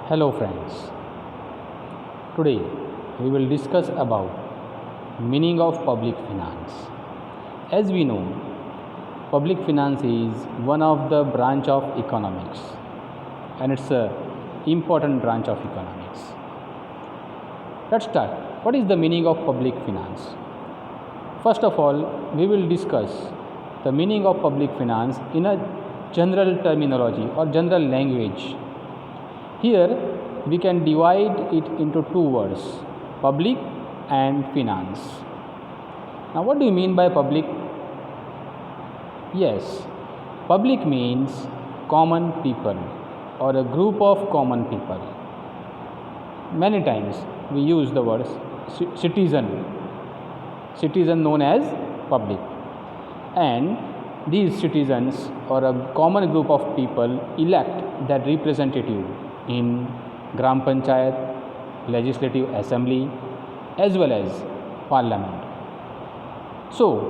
Hello friends. Today we will discuss about meaning of public finance. As we know, public finance is one of the branch of economics and it's a important branch of economics. Let's start. What is the meaning of public finance? First of all, we will discuss the meaning of public finance in a general terminology or general language. Here we can divide it into two words, public and finance. Now, what do you mean by public? Yes, public means common people or a group of common people. Many times we use the word citizen known as public, and these citizens or a common group of people elect that representative in Gram Panchayat, Legislative Assembly as well as Parliament. So,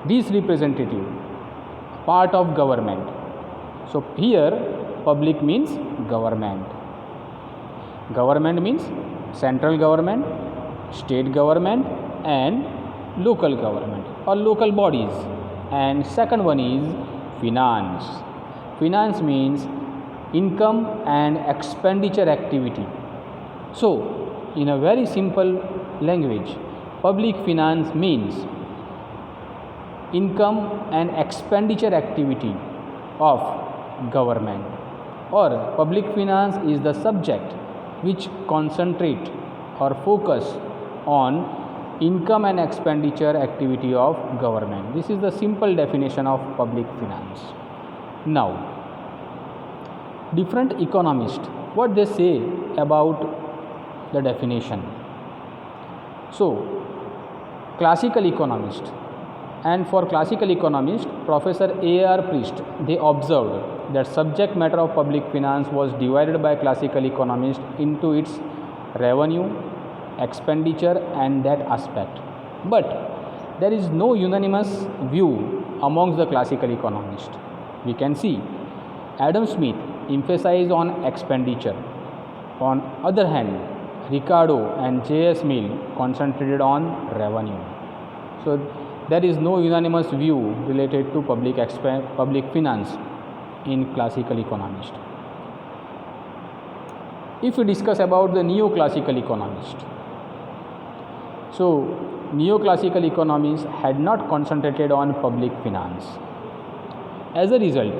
these representative part of government. So, here public means government. Government means central government, state government and local government or local bodies. And second one is finance. Finance means income and expenditure activity. So, in a very simple language, public finance means income and expenditure activity of government, or public finance is the subject which concentrate or focus on income and expenditure activity of government. This is the simple definition of public finance. Now, different economists, what they say about the definition. So, classical economist, and for classical economist, Professor A.R. Priest, they observed that subject matter of public finance was divided by classical economists into its revenue, expenditure and that aspect. But there is no unanimous view amongst the classical economists. We can see Adam Smith emphasized on expenditure. On other hand, Ricardo and J.S. Mill concentrated on revenue. So there is no unanimous view related to public finance in classical economists. If we discuss about the neoclassical economist, so neoclassical economists had not concentrated on public finance. As a result,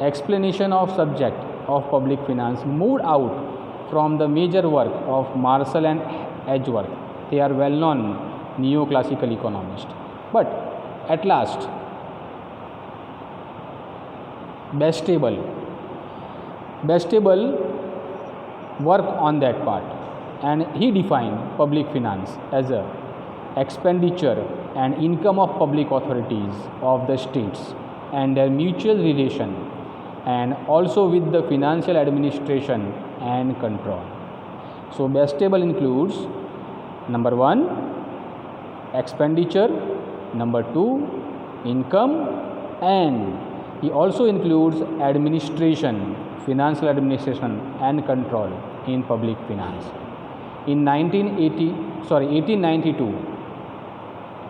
explanation of subject of public finance moved out from the major work of Marshall and Edgeworth. They are well known neoclassical economists. But at last, Bastable worked on that part, and he defined public finance as a expenditure and income of public authorities of the states and their mutual relation, and also with the financial administration and control. So, Bastable includes number 1 expenditure, number 2 income, and he also includes administration, financial administration and control in public finance. In 1892,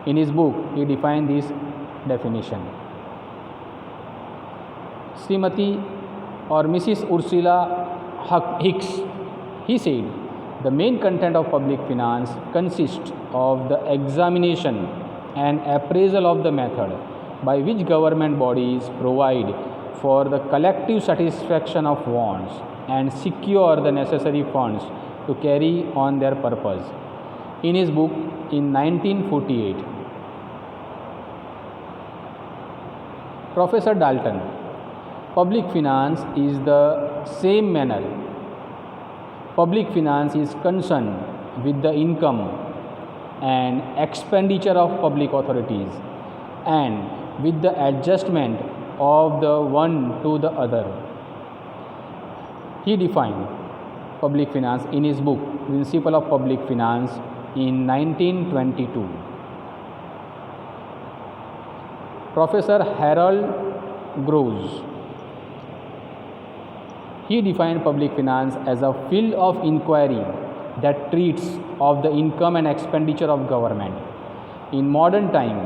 in his book, he defined this definition. Srimati or Mrs. Ursula Hicks, he said, the main content of public finance consists of the examination and appraisal of the method by which government bodies provide for the collective satisfaction of wants and secure the necessary funds to carry on their purpose. In his book in 1948, Professor Dalton, public finance is the same manner. Public finance is concerned with the income and expenditure of public authorities and with the adjustment of the one to the other. He defined public finance in his book Principle of Public Finance in 1922. Professor Harold Gross, He defined public finance as a field of inquiry that treats of the income and expenditure of government. In modern time,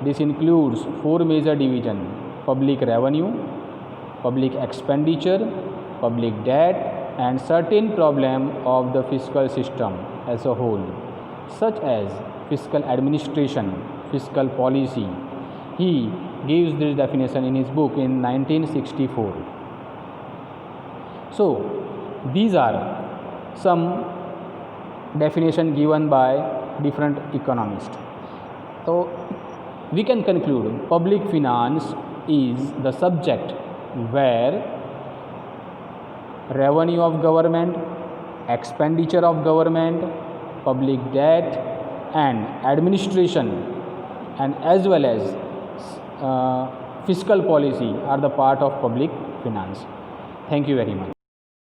this includes four major divisions: public revenue, public expenditure, public debt, and certain problem of the fiscal system as a whole, such as fiscal administration, fiscal policy. He gives this definition in his book in 1964. So, these are some definition given by different economists. So, we can conclude public finance is the subject where revenue of government, expenditure of government, public debt and administration, and as well as fiscal policy are the part of public finance. Thank you very much.